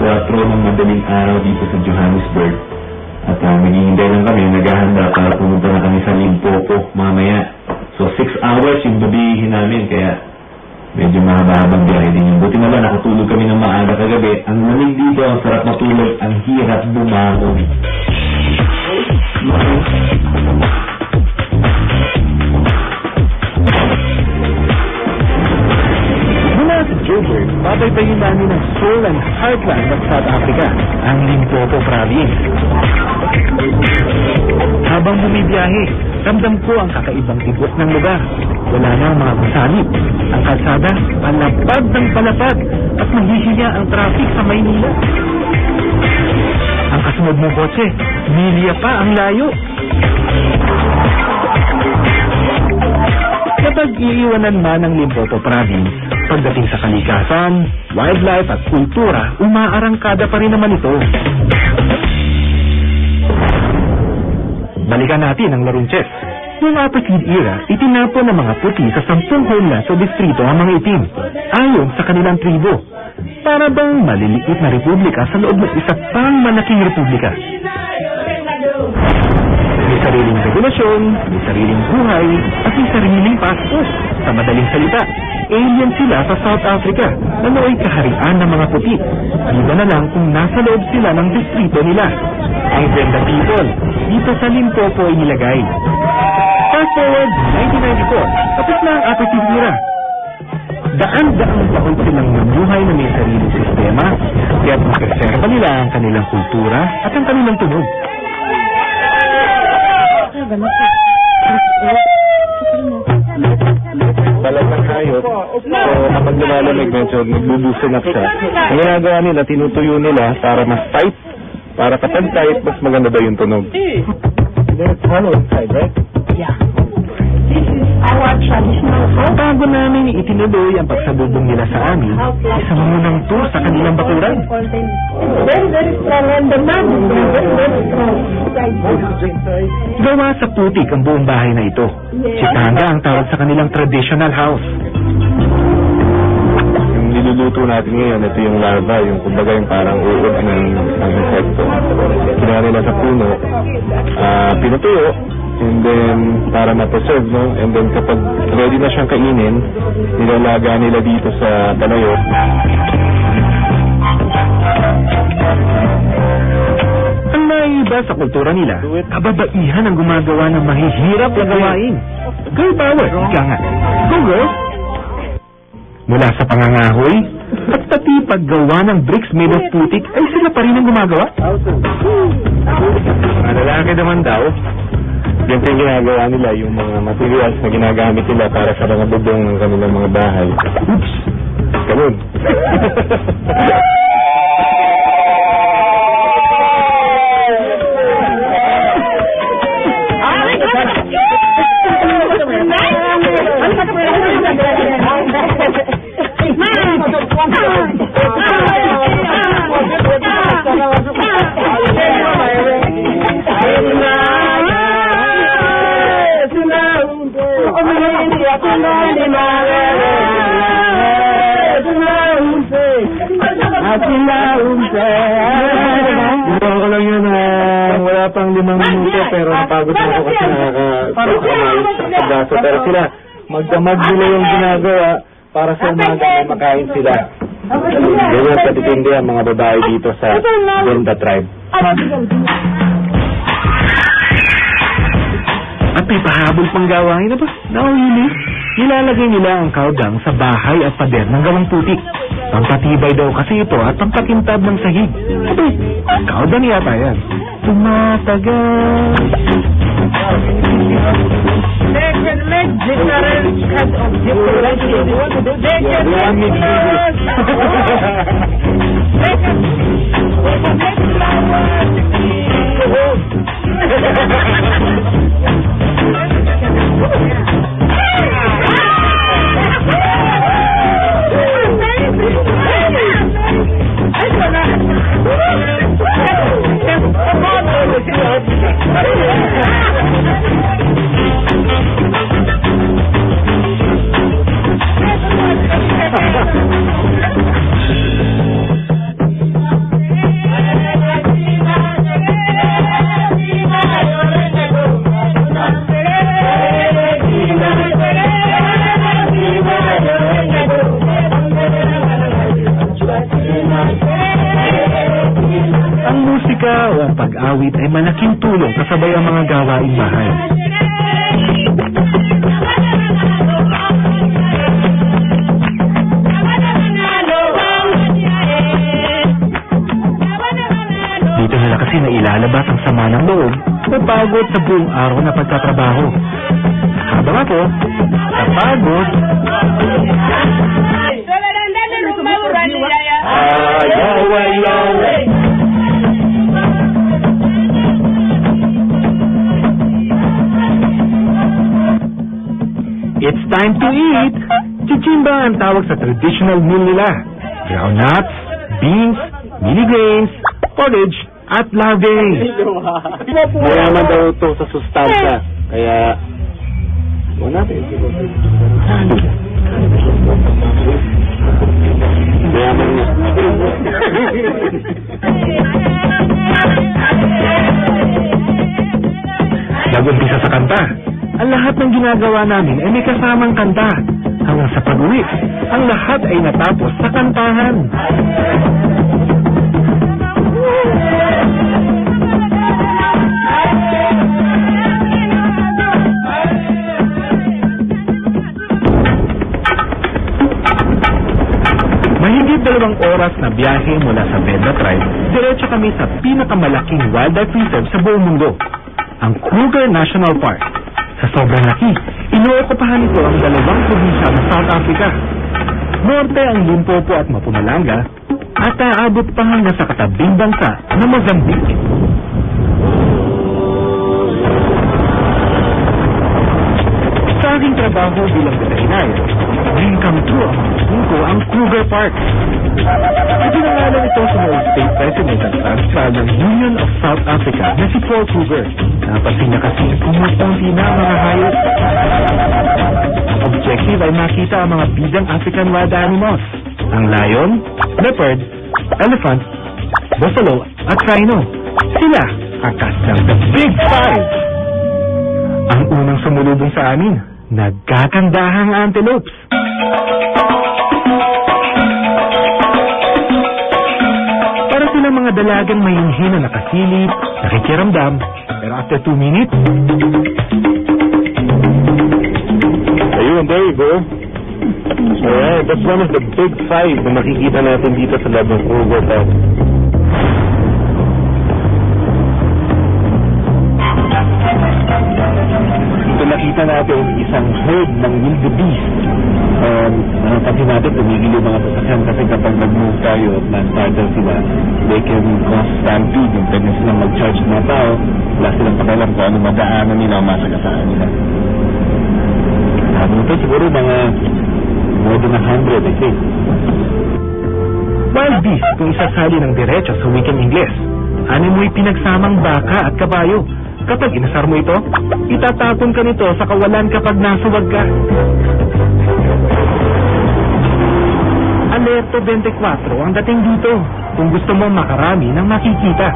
4 ng madaling araw dito sa Johannesburg. At naghihintay lang kami, naghahanda para pumunta na kami sa Limpopo mamaya. So 6 hours yung babihin namin, kaya medyo mahaba-habang biyahe din yun. Buti naman, nakatulog kami ng maaga kagabi. Ang lamig dito, ang sarap matulog, ang hirap bumangon. Mula sa Joburg, babaybayin namin ang soul and heartland ng South Africa, ang Limpopo Province. Habang bumibiyahe, ramdam ko ang kakaibang tibok ng lugar. Wala na ang mga gusanib. Ang kalsada, palapad ng palapad at nahihiya ang traffic sa Maynila. Ang kasunod mong kotse, milya pa ang layo. Kapag iiwanan man ng Limpopo Province, pagdating sa kalikasan, wildlife at kultura, umaarangkada pa rin naman ito. Balikan natin ang larong chess. Noong apartheid era, itinapon ng mga puti sa 10 homeland sa distrito ang mga itim, ayon sa kanilang tribo. Para bang maliliit na republika sa loob ng isa pang malaking republika. May sariling regulasyon, may sariling buhay, at may sariling passport. Sa madaling salita, alien sila sa South Africa na nooy kaharian ng mga puti. Iba na lang kung nasa loob sila ng distrito nila. Ang Brenda people, dito sa Limpopo ay nilagay. Fast forward 1994, tapos na ang apartheid era. Daan-daang taon silang namuhay na may sariling sistema, kaya't mapreserba nila ang kanilang kultura at ang kanilang tunog. Balat ng hayop, so kapag lumalamig medyo nagbubusin up siya. Ang ginagawa nila, tinutuyo nila para mas tight, para kapag tight, mas maganda daw yung tunog. There's hollow inside, right? Yeah. This is our traditional house. Bago namin itinuloy ang pagsabubong nila sa amin, isama mo ng tour sa kanilang bakuran. Very, very strong. And the man is very, very strong. Gawa sa putik ang buong bahay na ito. Chitanga ang tawag sa kanilang traditional house. Yung niluluto natin ngayon, ito yung larva, yung kumbaga yung parang uod ng insekto. Kinawa nila sa puno, pinutuyo, and then para ma-preserve, no? And then kapag ready na siyang kainin, nilalaga nila dito sa panayo. Ang naiiba sa kultura nila, kababaihan ang gumagawa ng mahihirap na gawain. Girl power, ika nga. Go girls! Mula sa pangangahoy, at pati paggawa ng bricks made of putik, ay sila pa rin ang gumagawa. Mga lalaki naman daw, yan yung ginagawa nila, yung mga materials na ginagamit nila para sa mga bubong ng kanilang mga bahay. Oops! Ganun. Ginawa ko lang yun wala pang 5 minuto pero napagod na ako kasi nakakamayos sa pagdaso. Pero sila, magdamag nila yung ginagawa para sa umaga na makain sila. Ganyan sa titindi ang mga babae dito sa Brenda tribe. At may pahabol pang gawain na ba? Nakahili. Nilalagay nila ang kaudang sa bahay at pader ng gawang putik. Pampatibay daw kasi ito at pampakintab ng sahig. Aba, kaudang yata yan. Tumatagal. musika o ang pag-awit ay malaking tulong kasabay ang mga gawaing bahay. Dito nila kasi nailalabas ang sama ng loob o pagod sa buong araw na pagtatrabaho. Habang ako, napagod, it's time to eat! Chichimba ang tawag sa traditional meal nila. Groundnuts, beans, mini grains, porridge, at larvae. Mayaman daw ito sa sustansya. Kaya, wala natin. Mayaman niya. Nag-umpisa sa kanta. Ang lahat ng ginagawa namin ay may kasamang kanta. Hanggang sa pag-uwi, ang lahat ay natapos sa kantahan. Mahigit 2 oras na biyahe mula sa Bedla Tribe, diretso kami sa pinakamalaking wildlife reserve sa buong mundo, ang Kruger National Park. Sa sobrang laki, inuokupahan nito ang 2 probinsya ng South Africa. Norte ang Limpopo at Mpumalanga, at aabot pa hanggang sa katabing bansa na Mozambique. Sa aking trabaho bilang veterinary, dream come true ang Kruger Park. Ipinangalan ito sa mga state president at transfer ng Union of South Africa na si Paul Kruger. Napansin niya kasi kumukunti na ang mga hayop. Ang objective ay makita ang mga bidang African wild animals. Ang lion, leopard, elephant, buffalo at rhino. Sila ang kasang The Big Five. Ang unang sumulubong sa amin, nagkakandahang antelopes. Para silang mga dalagang may hinhin na nakasilip, nakikiramdam, pero after 2 minutes, Ayun, there you go. Alright, that's one of the big 5 na makikita natin dito sa loob ng Kruger Park. Ito nakita natin isang herd ng wildebeest. Napansin natin, tumigil yung mga sasakyan kasi kapag nag-move tayo at na-startle sila, they can cause stampede. Yung pwede silang mag-charge ng mga tao, wala silang pakialam kung ano madaanan nila o masagasaan nila. Ito siguro mga more than 100, I think. wild beast kung isasali ng diretso sa wikang Ingles. Animoy pinagsamang baka at kabayo. Kapag inasar mo ito, itatapon ka nito sa kawalan kapag nasuwag ka. Alerto 24 ang dating dito kung gusto mo makarami ng makikita.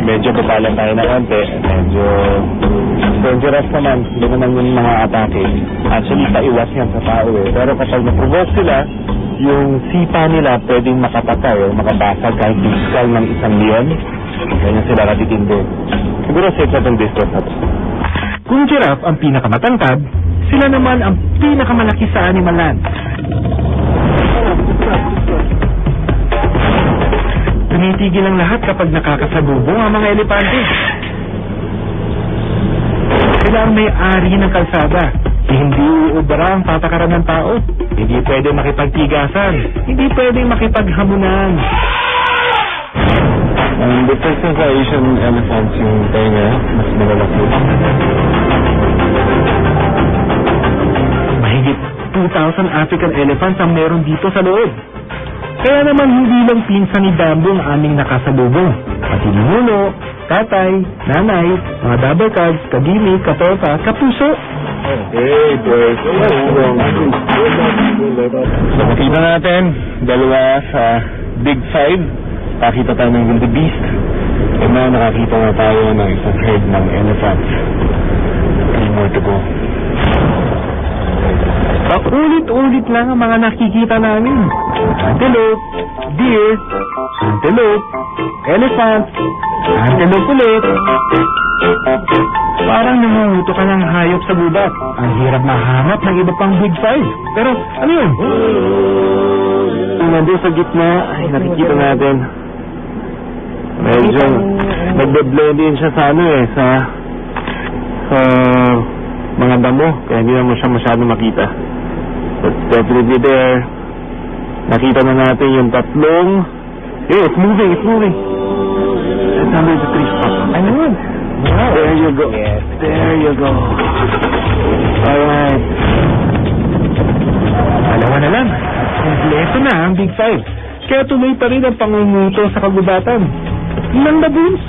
Medyo babalan tayo na konti. Medyo dangerous naman. Hindi naman yung mga atake. Actually, paiwas yan sa tao eh. Pero kapag na-provoke sila, yung sipa nila pwedeng makapatay o makabasag kahit physical ng isang leon. Ganyan sila katitindi. Siguro safe na itong distance na to. Kung giraffe ang pinakamatangkad, sila naman ang pinakamalaki sa animal land. Tumitigil ang lahat kapag nakakasalubong ang mga elepante. Sila ang may-ari ng kalsada. Hindi uubara ang patakaran ng tao. Hindi pwede makipagtigasan. Hindi pwede makipaghamunan. Difference sa Asian elephants yung tenga, mas malalaki. Mahigit 2,000 African elephants ang meron dito sa loob. Kaya naman hindi lang pinsan ni Dambo ang aming nakasalubong. Pati ninuno, tatay, nanay, mga double cards, kagimi, katorta, kapuso. Hey, boys. So, makita natin, dalawa sa Big 5. Nakita tayo ng wildebeest. And now, nakakita na tayo ng isang herd ng elephants. 3 more to go. Oh, Ulit-ulit lang ang mga nakikita namin. Antelope, deer, antelope, elephant, antelope ulit. Parang nangunguto ka ng hayop sa gubat. Ang hirap mahanap ng iba pang Big Five. Pero ano yun? Nandun sa gitna, ay nakikita natin. Medyo nagbe-blend in siya sa sa mga damo. Kaya hindi naman siya masyado makita. But definitely there. Nakita na natin yung tatlong. Hey, it's moving, it's moving. That's under the tree spot. Ayun. Wow. There you go. Yes. There you go. Alright. Dalawa na lang. Kompleto na ang Big Five. Kaya tuloy pa rin ang pangunguto sa kagubatan. Ilang baboons?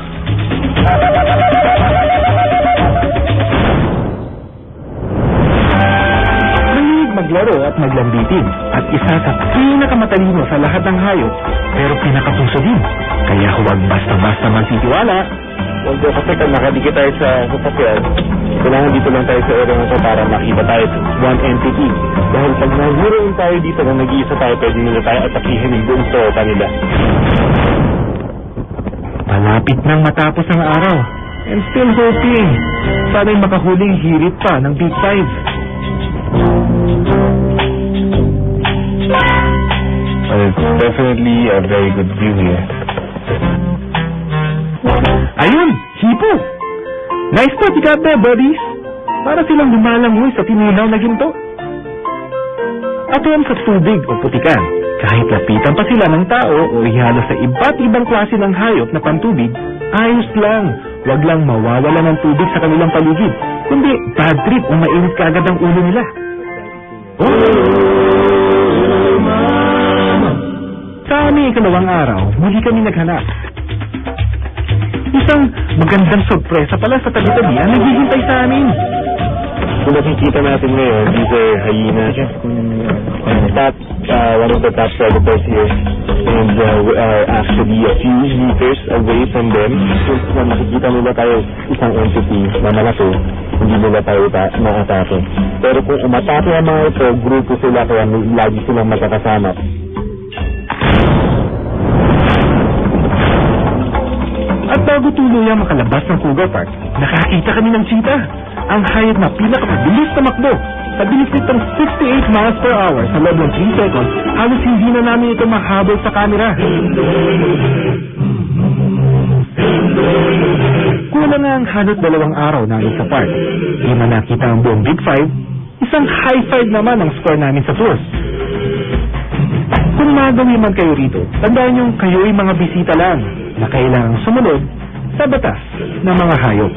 Mahilig maglaro at maglambitin. At isa sa pinakamatalino sa lahat ng hayop, pero pinakapuso din. Kaya huwag basta-basta magsitiwala. Although kasi kung nakadikit tayo sa papel, kailangan dito lang tayo sa area na ito para makita tayo sa one entity. Dahil pag nag-zeroin tayo dito na nag-iisa tayo, pwede nila tayo atakihin yung buong tropa nila. Malapit nang matapos ang araw. And still hoping. Sana'y makahuling hirit pa ng Big Five. But it's definitely a very good view here. Ayun! Hipo! Nice spot you got there, buddies! Para silang lumalangoy sa tinunaw na ginto. Atuan sa tubig o putikan. Kahit lapitan pa sila ng tao o ihalo sa iba't ibang klase ng hayop na pantubig, ayos lang. Huwag lang mawawala ng tubig sa kanilang paligid. Kundi bad trip o mainit kaagad ang ulo nila. Sa aming ikalawang araw, muli kami naghanap. Isang magandang sorpresa pala sa tabi-tabi ang naghihintay sa amin. Kung nakikita natin ngayon, these are hyenas. One of the top predators here. And we are actually a few meters away from them. Since na nakikita nila tayo isang entity na malaki, hindi nila tayo maatake. Pero kung umatake ang mga ito, grupo sila kaya lagi silang magkakasama. At bago tuluyang makalabas ng Cougar Park, nakakita kami ng cheetah. Ang hayop na pinakamabilis na makbo. Sa bilis nitong 68 miles per hour sa loob ng 3 seconds, halos hindi na namin ito mahabol sa camera. Kulang nga ang halos 2 araw namin sa park. Di na nakita ang buong Big Five, isang high five naman ang score namin sa tour. Kung magawi man kayo rito, tandaan niyong kayo'y mga bisita lang na kailangang sumunod sa batas ng mga hayop.